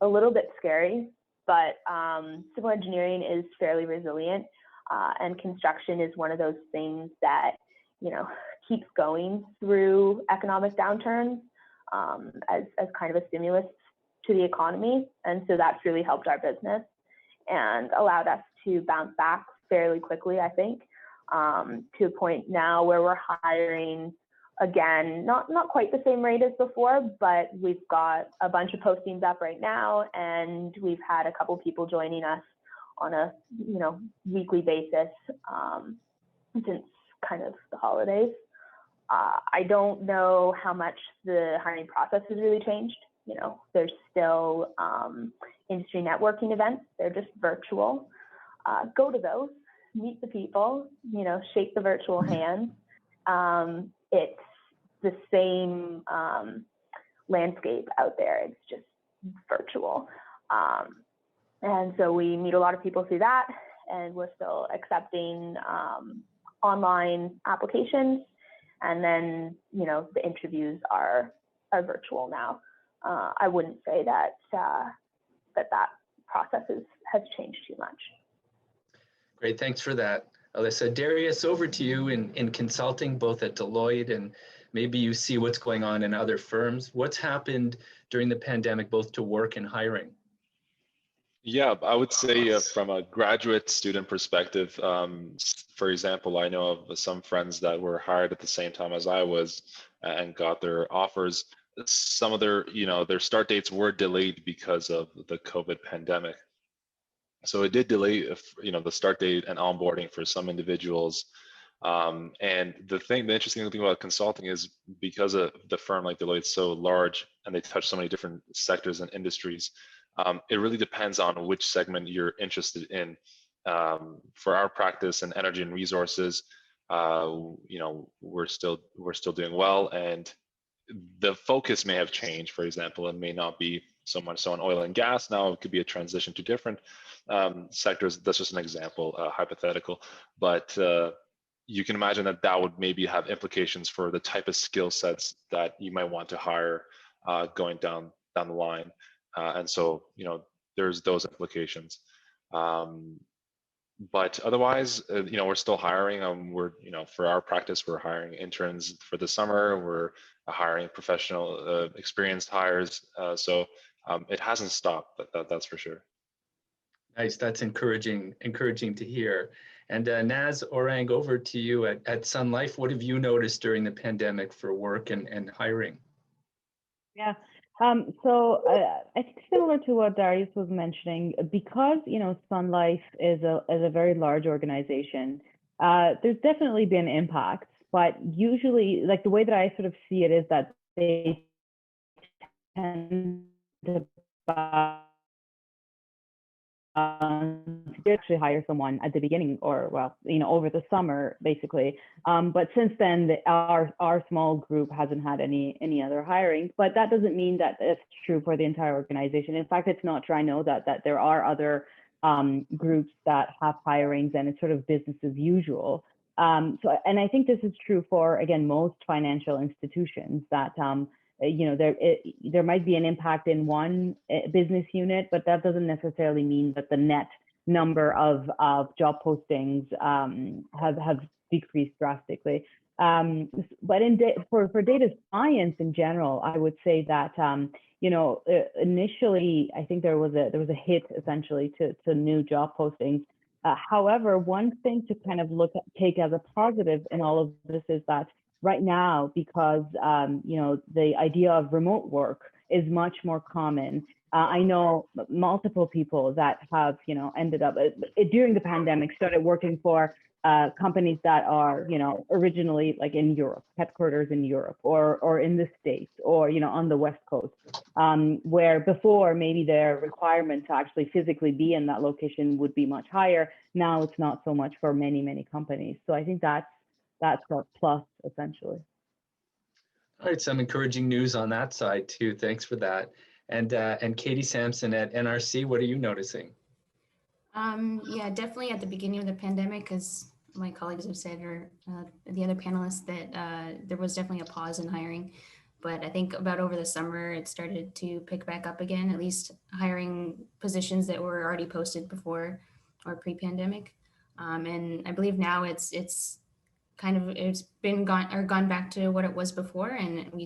a little bit scary. But civil engineering is fairly resilient, and construction is one of those things that, you know, keeps going through economic downturns as kind of a stimulus to the economy. And so that's really helped our business and allowed us to bounce back fairly quickly, I think, to a point now where we're hiring again, not quite the same rate as before, but we've got a bunch of postings up right now, and we've had a couple people joining us on a, you know, weekly basis since kind of the holidays. I don't know how much the hiring process has really changed. You know, there's still industry networking events. They're just virtual. Go to those, meet the people, you know, shake the virtual hand. It's the same landscape out there. It's just virtual. And so we meet a lot of people through that, and we're still accepting online applications. And then, you know, the interviews are virtual now. I wouldn't say that that process has changed too much. Great, thanks for that, Alyssa. Darius, over to you in consulting, both at Deloitte and maybe you see what's going on in other firms. What's happened during the pandemic, both to work and hiring? Yeah, I would say from a graduate student perspective, for example, I know of some friends that were hired at the same time as I was and got their offers. Some of their, their start dates were delayed because of the COVID pandemic. So it did delay, the start date and onboarding for some individuals. And the interesting thing about consulting is because of the firm like Deloitte is so large and they touch so many different sectors and industries, it really depends on which segment you're interested in. For our practice in energy and resources, we're still doing well, and the focus may have changed. For example, it may not be so much so on oil and gas. Now it could be a transition to different sectors. That's just an example, hypothetical, but you can imagine that would maybe have implications for the type of skill sets that you might want to hire going down the line. And so, there's those implications. But otherwise, we're still hiring. We're, for our practice, we're hiring interns for the summer. We're hiring professional, experienced hires. So it hasn't stopped, that's for sure. Nice, that's encouraging to hear. And Naz Orang, over to you at Sun Life. What have you noticed during the pandemic for work and hiring? Yeah. So I think similar to what Darius was mentioning, because Sun Life is a very large organization, there's definitely been impacts, but usually, like the way that I sort of see it is that they tend to actually hire someone at the beginning or over the summer basically, but since then our small group hasn't had any other hiring, but that doesn't mean that it's true for the entire organization. In fact, it's not true. I know that there are other groups that have hirings and it's sort of business as usual. And I think this is true for, again, most financial institutions, that there might be an impact in one business unit, but that doesn't necessarily mean that the net number of job postings have decreased drastically. But for data science in general, I wotake say that initially I think there was a hit essentially to new job postings. However, one thing to kind of take as a positive in all of this is that right now, because the idea of remote work is much more common. I know multiple people that have ended up during the pandemic started working for companies that are originally like in Europe, headquarters in Europe or in the States or on the West Coast, where before maybe their requirement to actually physically be in that location would be much higher. Now it's not so much for many companies. So I think that's a plus essentially. All right, some encouraging news on that side too. Thanks for that. And Katie Sampson at NRC, what are you noticing? Yeah, definitely at the beginning of the pandemic, as my colleagues have said, or the other panelists, that there was definitely a pause in hiring. But I think about over the summer, it started to pick back up again, at least hiring positions that were already posted before or pre-pandemic. And I believe now it's been gone back to what it was before, and we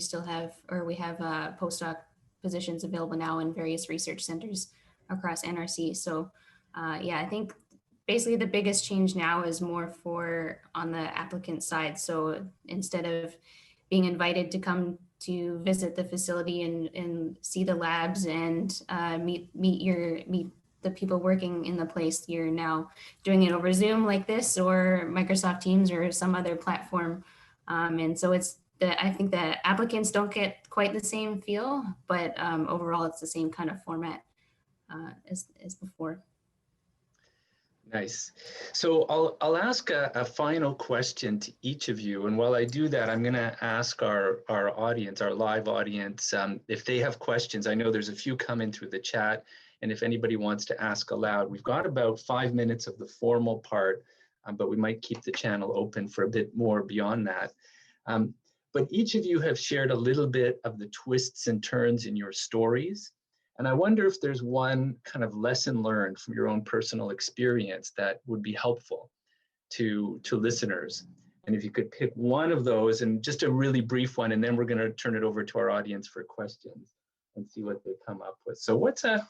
have postdoc positions available now in various research centers across NRC. So I think basically the biggest change now is more on the applicant side. So instead of being invited to come to visit the facility and see the labs and meet the people working in the place, you're now doing it over Zoom like this, or Microsoft Teams, or some other platform. And so I think the applicants don't get quite the same feel, but overall it's the same kind of format as before. Nice. So I'll ask a final question to each of you. And while I do that, I'm going to ask our audience, our live audience, if they have questions. I know there's a few coming through the chat. And if anybody wants to ask aloud, we've got about 5 minutes of the formal part, but we might keep the channel open for a bit more beyond that. But each of you have shared a little bit of the twists and turns in your stories. And I wonder if there's one kind of lesson learned from your own personal experience that would be helpful to listeners. And if you could pick one of those, and just a really brief one, and then we're going to turn it over to our audience for questions and see what they come up with. So what's a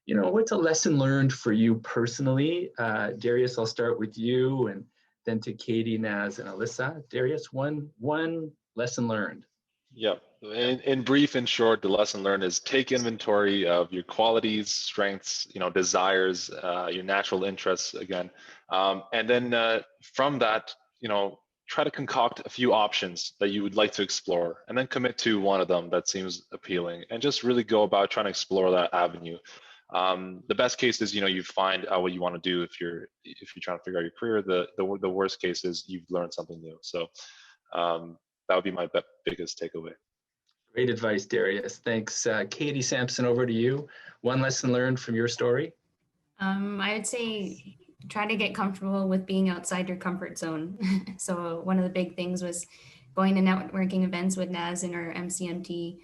lesson learned for you personally? Darius, I'll start with you, and then to Katie, Naz, and Alyssa. Darius, one lesson learned. Yep. In brief and short, the lesson learned is take inventory of your qualities, strengths, desires, your natural interests again, and then from that, try to concoct a few options that you would like to explore, and then commit to one of them that seems appealing, and just really go about trying to explore that avenue. The best case is you find out what you want to do if you're trying to figure out your career. The worst case is you've learned something new. So that would be my biggest takeaway. Great advice, Darius. Thanks. Katie Sampson, over to you. One lesson learned from your story? I would say try to get comfortable with being outside your comfort zone. So one of the big things was going to networking events with Naz in our MCMT,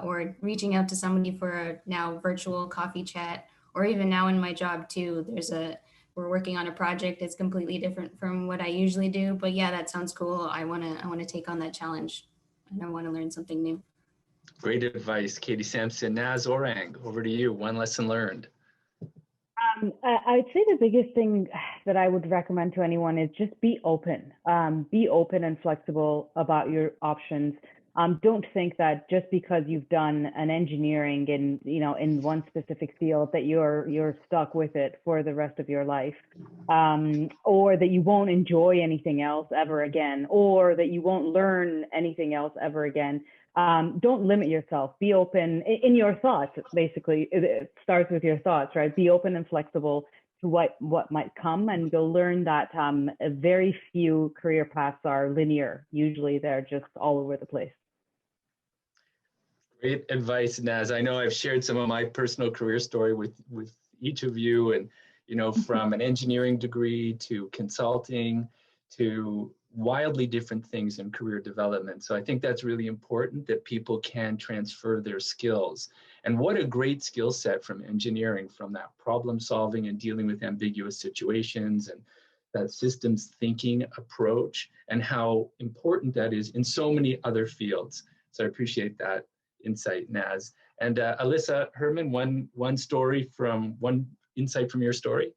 or reaching out to somebody for a now virtual coffee chat, or even now in my job too, we're working on a project that's completely different from what I usually do, but yeah, that sounds cool. I want to take on that challenge, and I want to learn something new. Great advice, Katie Sampson. Naz Orang, over to you. One lesson learned. I'd say the biggest thing that I would recommend to anyone is just be open. Be open and flexible about your options. Don't think that just because you've done an engineering in one specific field that you're stuck with it for the rest of your life, or that you won't enjoy anything else ever again, or that you won't learn anything else ever again. Don't limit yourself. Be open in your thoughts. Basically, it starts with your thoughts, right? Be open and flexible to what might come, and you'll learn that very few career paths are linear. Usually, they're just all over the place. Great advice, Naz. I know I've shared some of my personal career story with each of you, and from an engineering degree to consulting to wildly different things in career development. So I think that's really important, that people can transfer their skills. And what a great skill set from engineering, from that problem solving and dealing with ambiguous situations, and that systems thinking approach, and how important that is in so many other fields. So I appreciate that insight, Naz. And Alyssa Herman, one insight from your story?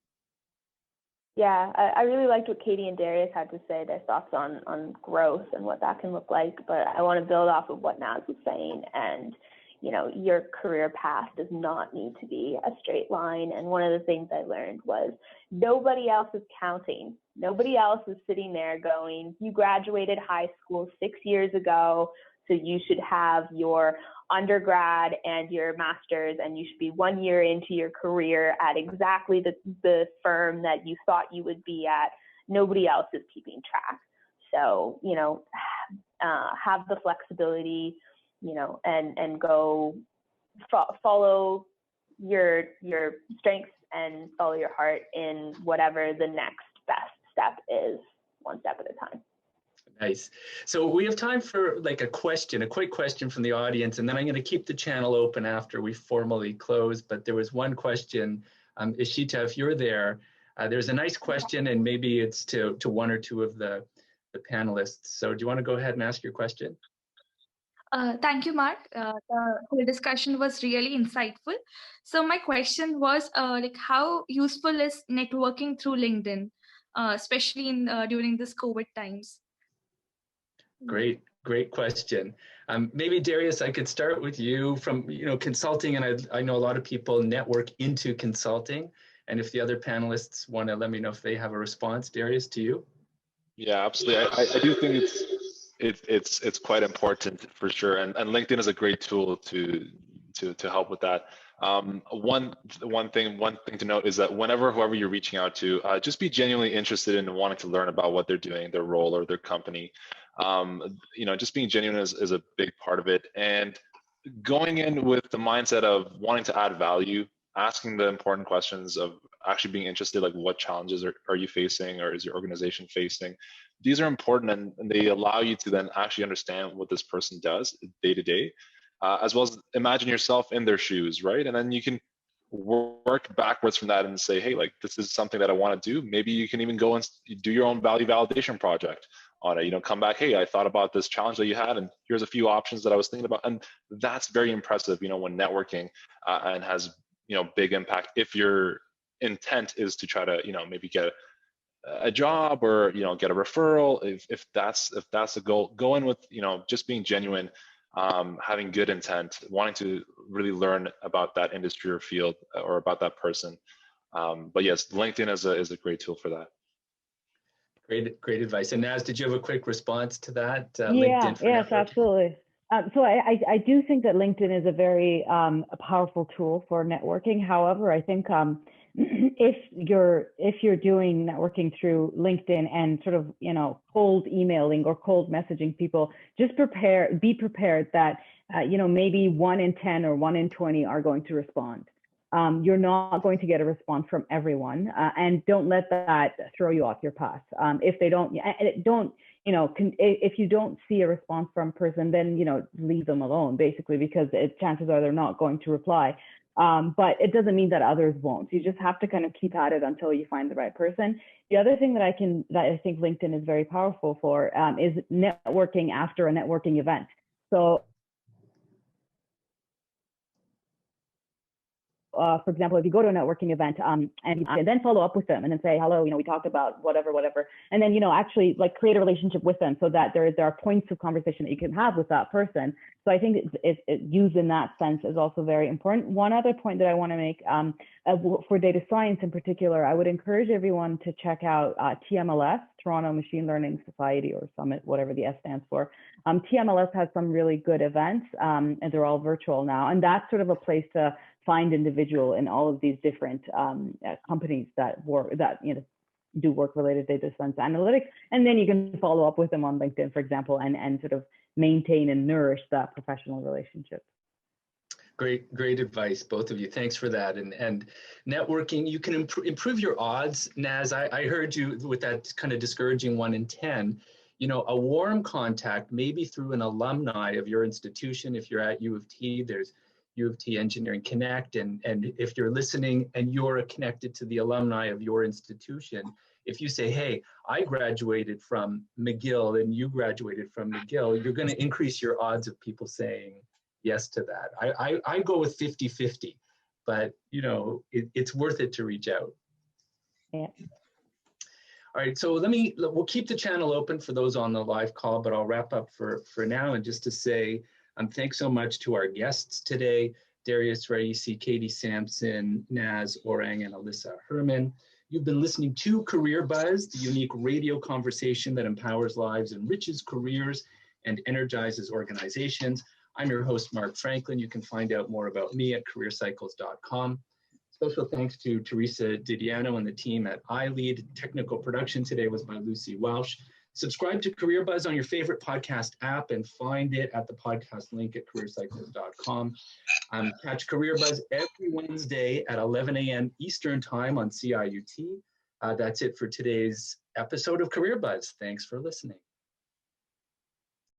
Yeah, I really liked what Katie and Darius had to say, their thoughts on growth and what that can look like. But I want to build off of what Naz was saying. And, your career path does not need to be a straight line. And one of the things I learned was nobody else is counting. Nobody else is sitting there going, you graduated high school 6 years ago, so you should have your undergrad and your master's, and you should be 1 year into your career at exactly the firm that you thought you would be at. Nobody else is keeping track. So, have the flexibility, and go follow your strengths and follow your heart in whatever the next best step is, one step at a time. Nice. So we have time for like a quick question from the audience, and then I'm going to keep the channel open after we formally close. But there was one question, Ishita, if you're there, there's a nice question, and maybe it's to one or two of the panelists. So do you want to go ahead and ask your question? Thank you, Mark. The discussion was really insightful. So my question was, how useful is networking through LinkedIn, especially during this COVID times? Great question. Maybe Darius, I could start with you from consulting, and I know a lot of people network into consulting. And if the other panelists want to let me know if they have a response, Darius, to you. Yeah, absolutely. I do think it's quite important for sure, and LinkedIn is a great tool to help with that. One thing to note is that whoever you're reaching out to, just be genuinely interested in wanting to learn about what they're doing, their role or their company. Just being genuine is a big part of it, and going in with the mindset of wanting to add value, asking the important questions of actually being interested, like what challenges are you facing, or is your organization facing? These are important, and they allow you to then actually understand what this person does day to day. as well as imagine yourself in their shoes, right? And then you can work backwards from that and say, hey, like, this is something that I want to do. Maybe you can even go and do your own value validation project on it. You know, come back, hey, I thought about this challenge that you had, and here's a few options that I was thinking about. And that's very impressive, you know, when networking and has, you know, big impact. If your intent is to try to, you know, maybe get a job or, you know, get a referral, if that's the goal, go in with, you know, just being genuine, having good intent, wanting to really learn about that industry or field or about that person. But yes, LinkedIn is a great tool for that. Great advice. And Naz, did you have a quick response to that? Yeah, yes, absolutely. So I do think that LinkedIn is a very powerful tool for networking. However, I think if you're doing networking through LinkedIn and sort of, you know, cold emailing or cold messaging people, just be prepared that you know, maybe 1 in 10 or 1 in 20 are going to respond. You're not going to get a response from everyone, and don't let that throw you off your path. If they don't, you know, if you don't see a response from a person, then, you know, leave them alone, basically, because chances are they're not going to reply. But it doesn't mean that others won't. You just have to kind of keep at it until you find the right person. The other thing that I think LinkedIn is very powerful for is networking after a networking event. So for example, if you go to a networking event and then follow up with them and then say, hello, you know, we talked about whatever, and then, you know, actually like create a relationship with them so that there are points of conversation that you can have with that person. So I think it used in that sense is also very important. One other point that I want to make for data science in particular, I would encourage everyone to check out TMLS, Toronto Machine Learning Society or Summit, whatever the S stands for. TMLS has some really good events and they're all virtual now. And that's sort of a place to find individual in all of these different companies that you know, do work related data science analytics. And then you can follow up with them on LinkedIn, for example, and sort of maintain and nourish that professional relationship. Great advice, both of you. Thanks for that. And networking, you can improve your odds. Naz, I heard you with that kind of discouraging 1 in 10. You know, a warm contact, maybe through an alumni of your institution. If you're at U of T, there's U of T Engineering Connect, and if you're listening and you're connected to the alumni of your institution, if you say, hey, I graduated from McGill and you graduated from McGill, you're going to increase your odds of people saying yes to that. I go with 50-50, but you know, it's worth it to reach out. Yeah. All right, so we'll keep the channel open for those on the live call, but I'll wrap up for now, and just to say, thanks so much to our guests today, Darius, Raisi, Katie Sampson, Naz, Orang, and Alyssa Herman. You've been listening to Career Buzz, the unique radio conversation that empowers lives, enriches careers, and energizes organizations. I'm your host, Mark Franklin. You can find out more about me at careercycles.com. Special thanks to Teresa Didiano and the team at iLead. Technical production today was by Lucy Welsh. Subscribe to Career Buzz on your favorite podcast app and find it at the podcast link at careercycles.com. Catch Career Buzz every Wednesday at 11 a.m. Eastern Time on CIUT. That's it for today's episode of Career Buzz. Thanks for listening.